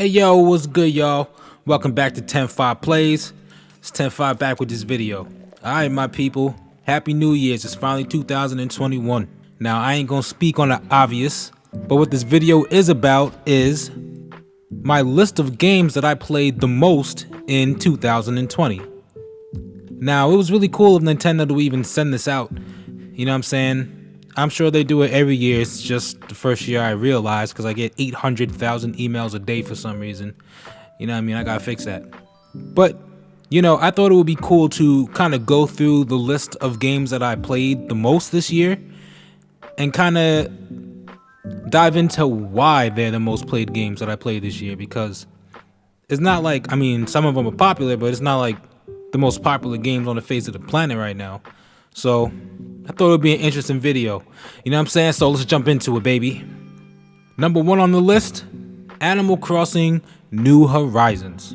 Hey yo, what's good y'all? Welcome back to 10-5 Plays. It's 10-5 back with this video. Alright my people, Happy New Year's. It's finally 2021. Now I ain't gonna speak on the obvious, but what this video is about is my list of games that I played the most in 2020. Now it was really cool of Nintendo to even send this out. You know what I'm saying? I'm sure they do it every year. It's just the first year I realized because I get 800,000 emails a day for some reason. You know what I mean? I gotta fix that. But, you know, I thought it would be cool to kind of go through the list of games that I played the most this year and kind of dive into why they're the most played games that I played this year, because it's not like, I mean, some of them are popular, but it's not like the most popular games on the face of the planet right now. So I thought it would be an interesting video. You know what I'm saying? So let's jump into it, baby. Number 1 on the list, Animal Crossing New Horizons.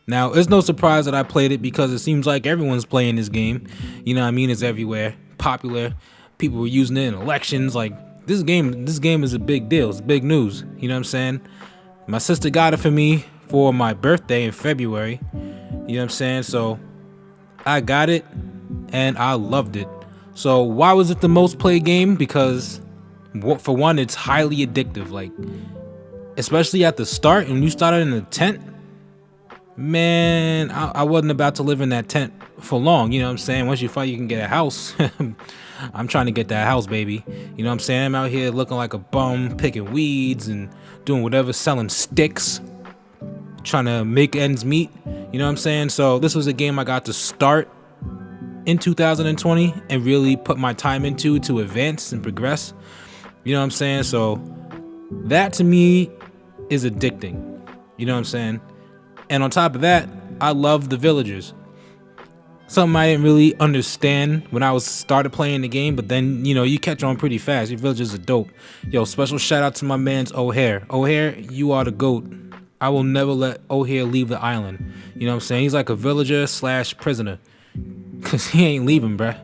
Now, it's no surprise that I played it because it seems like everyone's playing this game. You know what I mean? It's everywhere. Popular. People were using it in elections. Like, this game is a big deal. It's big news. You know what I'm saying? My sister got it for me for my birthday in February. You know what I'm saying? So I got it and I loved it. So why was it the most played game? Because for one, it's highly addictive. Like, especially at the start when you started in the tent, man, I wasn't about to live in that tent for long. You know what I'm saying? Once you fight, you can get a house. I'm trying to get that house, baby. You know what I'm saying? I'm out here looking like a bum, picking weeds and doing whatever, selling sticks, trying to make ends meet. You know what I'm saying? So this was a game I got to start in 2020 and really put my time into to advance and progress. You know what I'm saying? So that to me is addicting. You know what I'm saying? And on top of that, I love the villagers. Something I didn't really understand when I started playing the game, but then, you know, you catch on pretty fast. Your villagers are dope. Yo, special shout out to my man's O'Hare. O'Hare, you are the GOAT. I will never let O'Hare leave the island. You know what I'm saying? He's like a villager / prisoner, because he ain't leaving, bruh.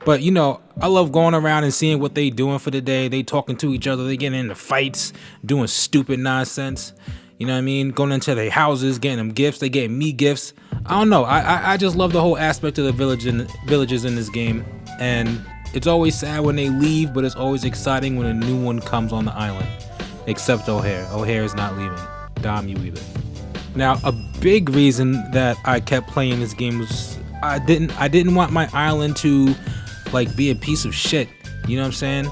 But, you know, I love going around and seeing what they doing for the day. They talking to each other. They getting into fights, doing stupid nonsense. You know what I mean? Going into their houses, getting them gifts. They getting me gifts. I don't know. I just love the whole aspect of the villagers in this game. And it's always sad when they leave, but it's always exciting when a new one comes on the island. Except O'Hare. O'Hare is not leaving. Dom, you either. Now, a big reason that I kept playing this game was I didn't want my island to like be a piece of shit. You know what I'm saying?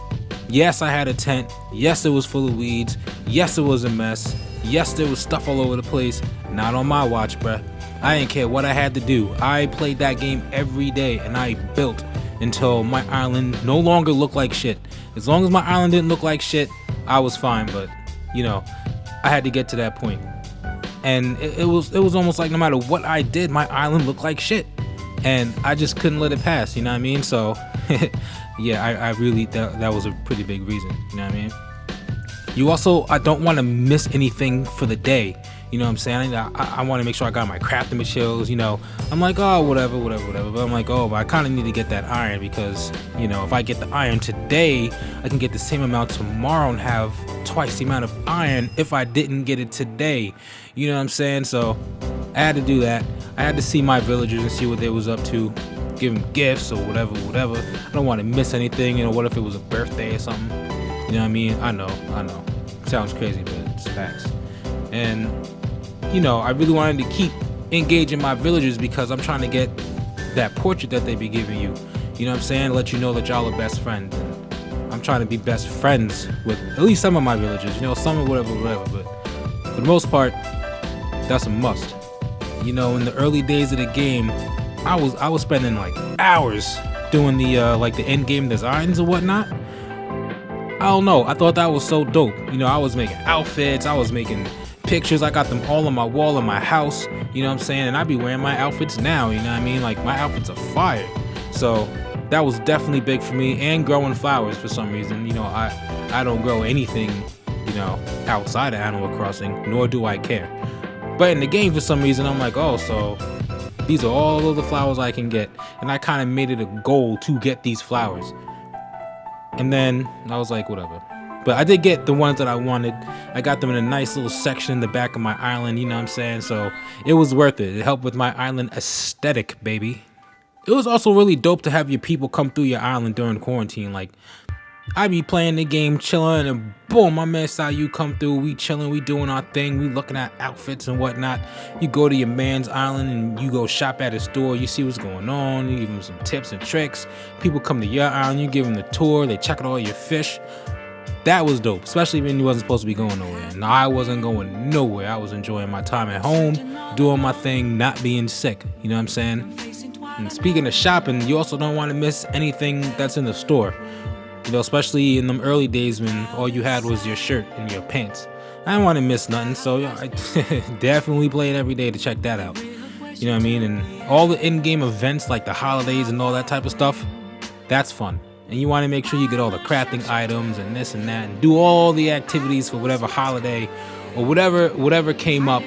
Yes, I had a tent. Yes, it was full of weeds. Yes, it was a mess. Yes, there was stuff all over the place. Not on my watch, bruh. I didn't care what I had to do. I played that game every day and I built until my island no longer looked like shit. As long as my island didn't look like shit, I was fine. But, you know, I had to get to that point. And it was almost like no matter what I did, my island looked like shit. And I just couldn't let it pass, you know what I mean? So, yeah, I really, that was a pretty big reason, you know what I mean? I don't want to miss anything for the day, you know what I'm saying? I want to make sure I got my crafting materials, you know? I'm like, oh, whatever, but I'm like, oh, but I kind of need to get that iron because, you know, if I get the iron today, I can get the same amount tomorrow and have twice the amount of iron if I didn't get it today, you know what I'm saying? So I had to do that. I had to see my villagers and see what they was up to, give them gifts or whatever. I don't want to miss anything, you know, what if it was a birthday or something? You know what I mean? I know. Sounds crazy, but it's facts. And, you know, I really wanted to keep engaging my villagers because I'm trying to get that portrait that they be giving you. You know what I'm saying? Let you know that y'all are best friends. And I'm trying to be best friends with at least some of my villagers. You know, some of whatever. But for the most part, that's a must. You know, in the early days of the game, I was spending like hours doing the like the end game designs or whatnot. I don't know. I thought that was so dope. You know, I was making outfits. I was making pictures. I got them all on my wall in my house. You know what I'm saying? And I be wearing my outfits now. You know what I mean? Like, my outfits are fire. So that was definitely big for me. And growing flowers for some reason. You know, I don't grow anything, you know, outside of Animal Crossing, nor do I care. But in the game, for some reason, I'm like, oh, so these are all of the flowers I can get. And I kind of made it a goal to get these flowers. And then I was like, whatever. But I did get the ones that I wanted. I got them in a nice little section in the back of my island, you know what I'm saying? So it was worth it. It helped with my island aesthetic, baby. It was also really dope to have your people come through your island during quarantine. Like, I be playing the game, chilling, and boom, my man saw you come through. We chilling, we doing our thing, we looking at outfits and whatnot. You go to your man's island and you go shop at his store. You see what's going on. You give him some tips and tricks. People come to your island, you give them the tour. They check out all your fish. That was dope, especially when you wasn't supposed to be going nowhere. And I wasn't going nowhere. I was enjoying my time at home, doing my thing, not being sick. You know what I'm saying? And speaking of shopping, you also don't want to miss anything that's in the store. You know, especially in them early days when all you had was your shirt and your pants. I didn't want to miss nothing, so I definitely played every day to check that out. You know what I mean? And all the in-game events like the holidays and all that type of stuff, that's fun. And you want to make sure you get all the crafting items and this and that and do all the activities for whatever holiday or whatever came up.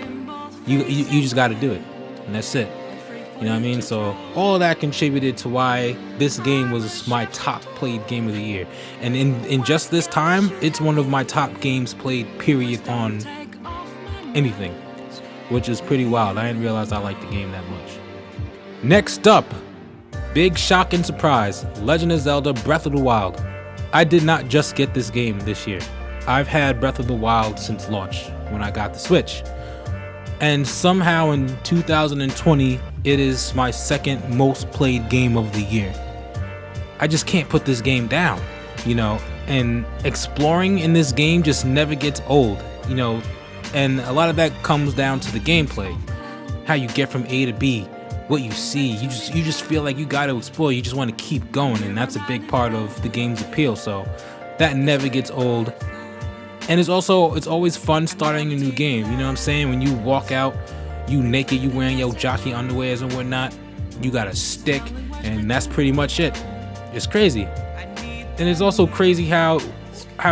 You just got to do it, and that's it. You know what I mean? So all of that contributed to why this game was my top played game of the year. And in just this time, it's one of my top games played, period, on anything, which is pretty wild. I didn't realize I liked the game that much. Next up, big shock and surprise, Legend of Zelda Breath of the Wild. I did not just get this game this year. I've had Breath of the Wild since launch when I got the Switch. And somehow in 2020, it is my second most played game of the year. I just can't put this game down, you know, and exploring in this game just never gets old, you know, and a lot of that comes down to the gameplay, how you get from A to B, what you see. You just feel like you got to explore. You just want to keep going, and that's a big part of the game's appeal. So that never gets old. And it's always fun starting a new game. You know what I'm saying? When you walk out, you naked, you wearing your jockey underwears and whatnot, you got a stick, and that's pretty much it. It's crazy. And it's also crazy how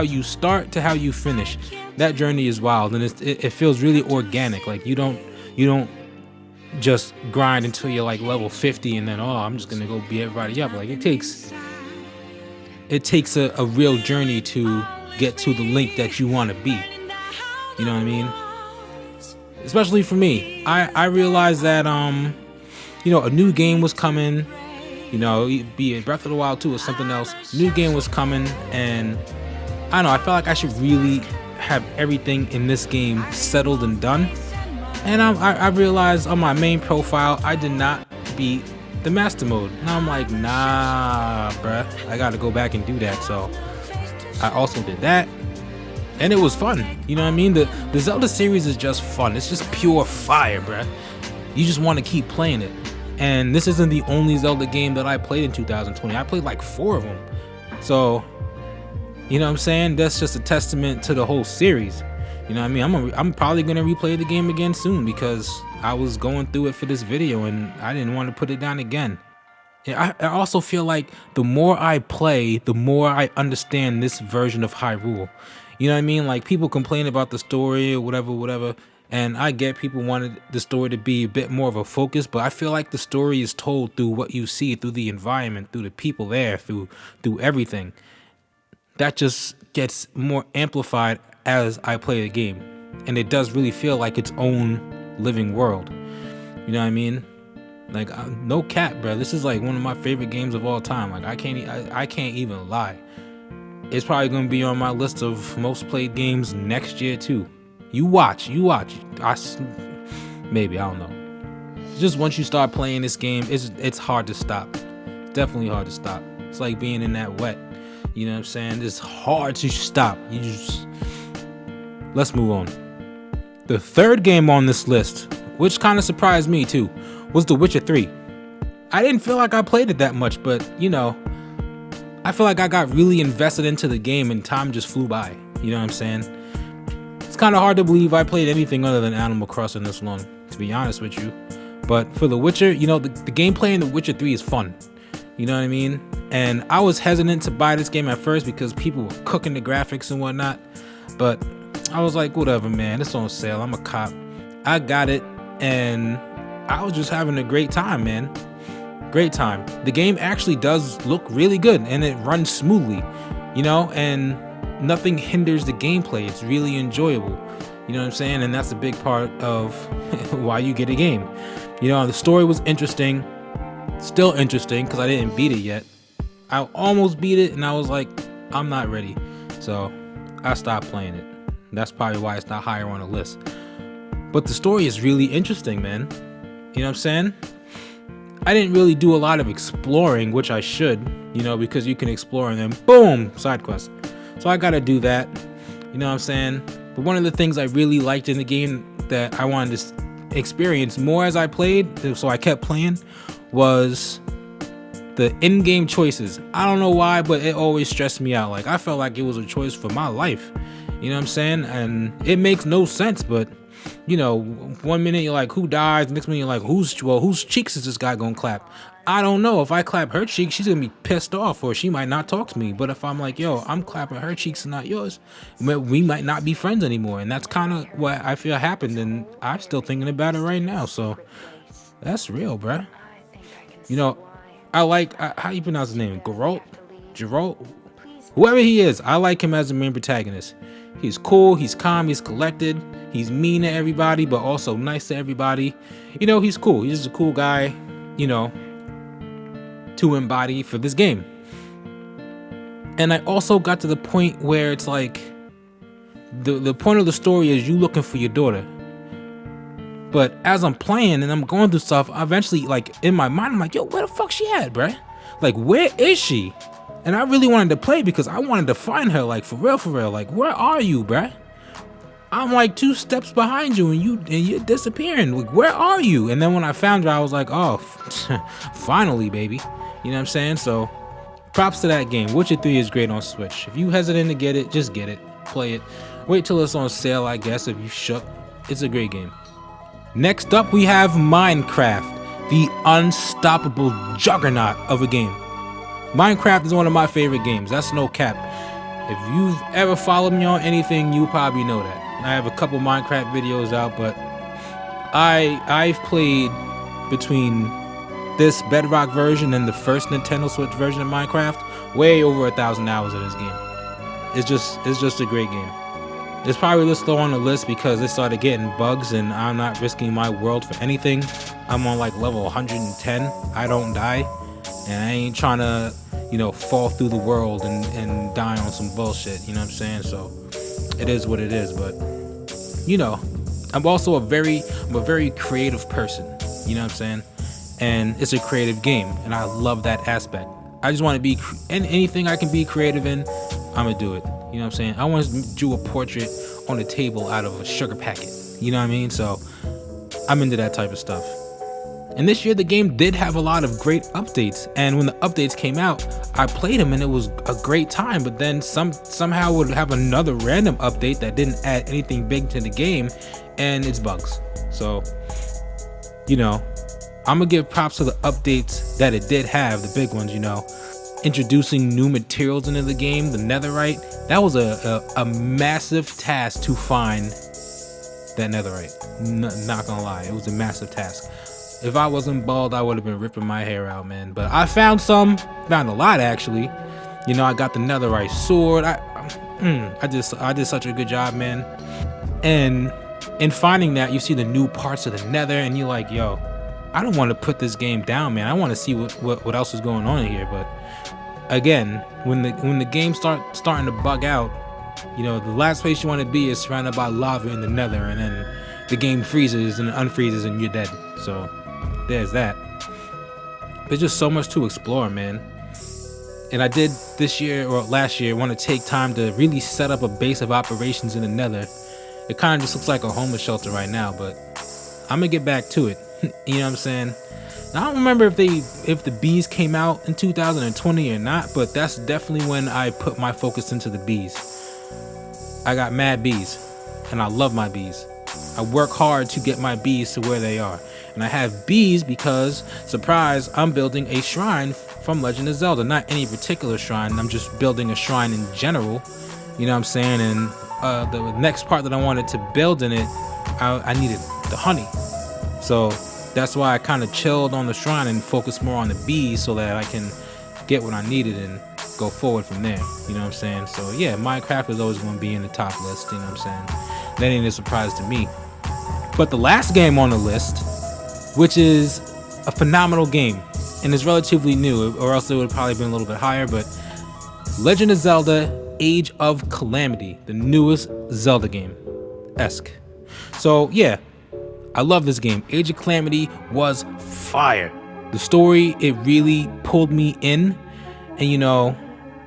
you start to how you finish. That journey is wild, and it feels really organic. Like you don't just grind until you're like level 50 and then I'm just gonna go beat everybody up. Like it takes a real journey to get to the link that you want to be. You know what I mean? Especially for me, I realized that you know, a new game was coming. You know, be it Breath of the Wild 2 or something else. New game was coming, and I don't know, I felt like I should really have everything in this game settled and done. And I realized on my main profile, I did not beat the master mode. And I'm like, nah, bruh, I gotta go back and do that. So I also did that, and it was fun. You know what I mean? The Zelda series is just fun. It's just pure fire, bruh. You just want to keep playing it. And this isn't the only Zelda game that I played in 2020. I played like 4 of them. So, you know what I'm saying? That's just a testament to the whole series. You know what I mean? I'm probably gonna replay the game again soon because I was going through it for this video and I didn't want to put it down again. I also feel like the more I play, the more I understand this version of Hyrule. You know what I mean? Like people complain about the story or whatever. And I get people wanted the story to be a bit more of a focus, but I feel like the story is told through what you see, through the environment, through the people there, through everything. That just gets more amplified as I play the game. And it does really feel like its own living world. You know what I mean? Like, no cap, bro. This is like one of my favorite games of all time. Like, I can't even lie. It's probably gonna be on my list of most played games next year too. You watch. Maybe, I don't know. Just once you start playing this game, it's hard to stop. It's definitely hard to stop. It's like being in that wet. You know what I'm saying? It's hard to stop. Let's move on. The third game on this list, which kind of surprised me too, was The Witcher 3. I didn't feel like I played it that much, but you know, I feel like I got really invested into the game and time just flew by. You know what I'm saying? It's kind of hard to believe I played anything other than Animal Crossing this long, to be honest with you. But for The Witcher, you know, the gameplay in The Witcher 3 is fun. You know what I mean? And I was hesitant to buy this game at first because people were cooking the graphics and whatnot. But I was like, whatever, man. It's on sale. I'm a cop. I got it. And I was just having a great time, man. Great time. The game actually does look really good and it runs smoothly, you know, and nothing hinders the gameplay. It's really enjoyable. You know what I'm saying? And that's a big part of why you get a game. You know, the story was interesting, still interesting because I didn't beat it yet. I almost beat it and I was like, I'm not ready. So I stopped playing it. That's probably why it's not higher on the list. But the story is really interesting, man. You know what I'm saying? I didn't really do a lot of exploring, which I should, you know, because you can explore and then boom, side quest. So I gotta do that. You know what I'm saying? But one of the things I really liked in the game that I wanted to experience more as I played, so I kept playing, was the in-game choices. I don't know why, but it always stressed me out. Like, I felt like it was a choice for my life. You know what I'm saying? And it makes no sense, but you know, 1 minute you're like, who dies? Next minute you're like, whose cheeks is this guy gonna clap? I don't know. If I clap her cheeks, she's gonna be pissed off, or she might not talk to me. But if I'm like, yo, I'm clapping her cheeks and not yours, we might not be friends anymore. And that's kind of what I feel happened, and I'm still thinking about it right now. So that's real, bruh. You know, I like, how you pronounce his name? Geralt? Whoever he is, I like him as the main protagonist. He's cool, he's calm, he's collected, he's mean to everybody, but also nice to everybody. You know, he's cool. He's just a cool guy, you know, to embody for this game. And I also got to the point where it's like, the point of the story is you looking for your daughter. But as I'm playing and I'm going through stuff, I eventually, like, in my mind, I'm like, yo, where the fuck she at, bruh? Like, where is she? And I really wanted to play because I wanted to find her, like, for real. Like, where are you, bruh? I'm like 2 steps behind you and you're disappearing. Like, where are you? And then when I found her, I was like, oh, finally, baby. You know what I'm saying? So props to that game. Witcher 3 is great on Switch. If you hesitant to get it, just get it. Play it. Wait till it's on sale, I guess, if you shook. It's a great game. Next up, we have Minecraft, the unstoppable juggernaut of a game. Minecraft is one of my favorite games. That's no cap. If you've ever followed me on anything, you probably know that. I have a couple Minecraft videos out, but I've played between this Bedrock version and the first Nintendo Switch version of Minecraft way over 1,000 hours in this game. It's just a great game. It's probably this low on the list because it started getting bugs and I'm not risking my world for anything. I'm on like level 110. I don't die. And I ain't trying to, you know, fall through the world and die on some bullshit. You know what I'm saying? So it is what it is. But, you know, I'm also a very creative person. You know what I'm saying? And it's a creative game. And I love that aspect. I just want to be, anything I can be creative in, I'm going to do it. You know what I'm saying? I want to do a portrait on a table out of a sugar packet. You know what I mean? So I'm into that type of stuff. And this year the game did have a lot of great updates. And when the updates came out, I played them and it was a great time. But then somehow would have another random update that didn't add anything big to the game, and it's bugs. So, you know, I'm gonna give props to the updates that it did have, the big ones, you know. Introducing new materials into the game, the netherite. That was a massive task to find that netherite. Not gonna lie, it was a massive task. If I wasn't bald, I would have been ripping my hair out, man. But I found a lot actually. You know, I got the netherite sword. I did such a good job, man. And in finding that, you see the new parts of the nether, and you're like, yo, I don't want to put this game down, man. I want to see what else is going on here. But again, when the game starting to bug out, you know, the last place you want to be is surrounded by lava in the nether, and then the game freezes and unfreezes and you're dead. So there's that. There's just so much to explore, man. And I did this year or last year want to take time to really set up a base of operations in the nether. It kind of just looks like a homeless shelter right now, but I'm gonna get back to it. You know what I'm saying? Now, I don't remember if the bees came out in 2020 or not, but that's definitely when I put my focus into the bees. I got mad bees, and I love my bees. I work hard to get my bees to where they are. And I have bees because, surprise, I'm building a shrine from Legend of Zelda. Not any particular shrine, I'm just building a shrine in general. You know what I'm saying? And the next part that I wanted to build in it, I needed the honey. So that's why I kind of chilled on the shrine and focused more on the bees so that I can get what I needed and go forward from there. You know what I'm saying? So yeah, Minecraft is always going to be in the top list. You know what I'm saying? That ain't a surprise to me. But the last game on the list, which is a phenomenal game and is relatively new, or else it would have probably been a little bit higher, but Legend of Zelda Age of Calamity, the newest Zelda game esque. So yeah, I love this game. Age of Calamity was fire. The story, it really pulled me in, and you know,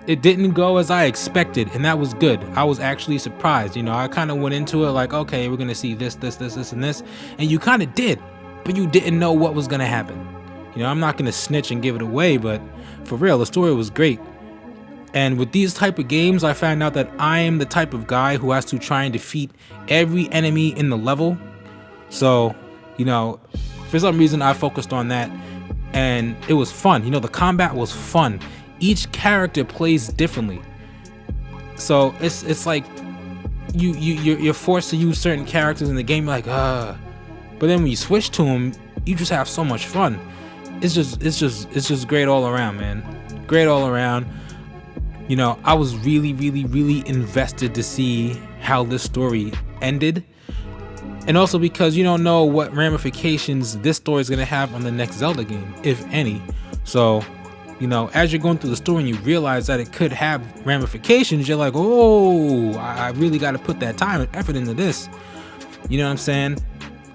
it didn't go as I expected, and that was good. I was actually surprised. You know, I kind of went into it like, okay, we're gonna see this, and this, and you kind of did, but you didn't know what was gonna happen. You know, I'm not gonna snitch and give it away, but for real, the story was great. And with these type of games, I found out that I am the type of guy who has to try and defeat every enemy in the level. So, you know, for some reason I focused on that, and it was fun. You know, the combat was fun. Each character plays differently, so it's like you're forced to use certain characters in the game, like but then when you switch to them, you just have so much fun. It's just great all around, man. Great all around. You know, I was really invested to see how this story ended, and also because you don't know what ramifications this story is gonna have on the next Zelda game, if any. So, you know, as you're going through the story and you realize that it could have ramifications, you're like, oh, I really got to put that time and effort into this. You know what I'm saying?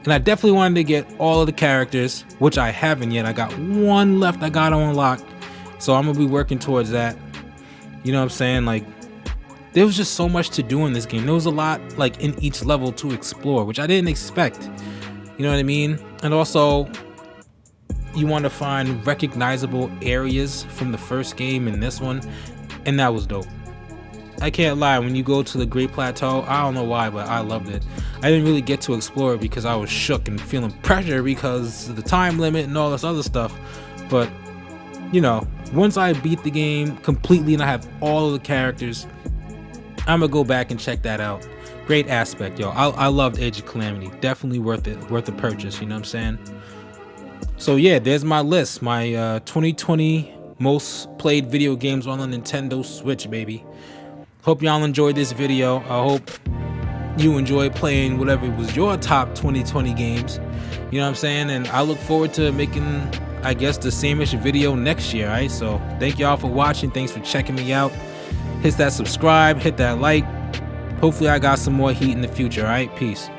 And I definitely wanted to get all of the characters, which I haven't yet. I got one left I got to unlock, so I'm going to be working towards that. You know what I'm saying? Like, there was just so much to do in this game. There was a lot, like, in each level to explore, which I didn't expect. You know what I mean? And also, you want to find recognizable areas from the first game in this one, and that was dope. I can't lie, when you go to the Great Plateau, I don't know why, but I loved it. I didn't really get to explore it because I was shook and feeling pressure because of the time limit and all this other stuff. But, you know, once I beat the game completely and I have all of the characters, I'm gonna go back and check that out. Great aspect, yo. I loved Age of Calamity. Definitely worth it, worth the purchase, you know what I'm saying? So yeah, there's my list, my 2020 most played video games on the Nintendo Switch, baby. Hope y'all enjoyed this video. I hope you enjoyed playing whatever was your top 2020 games. You know what I'm saying? And I look forward to making, I guess, the same-ish video next year, alright? So thank y'all for watching. Thanks for checking me out. Hit that subscribe, hit that like. Hopefully I got some more heat in the future, alright? Peace.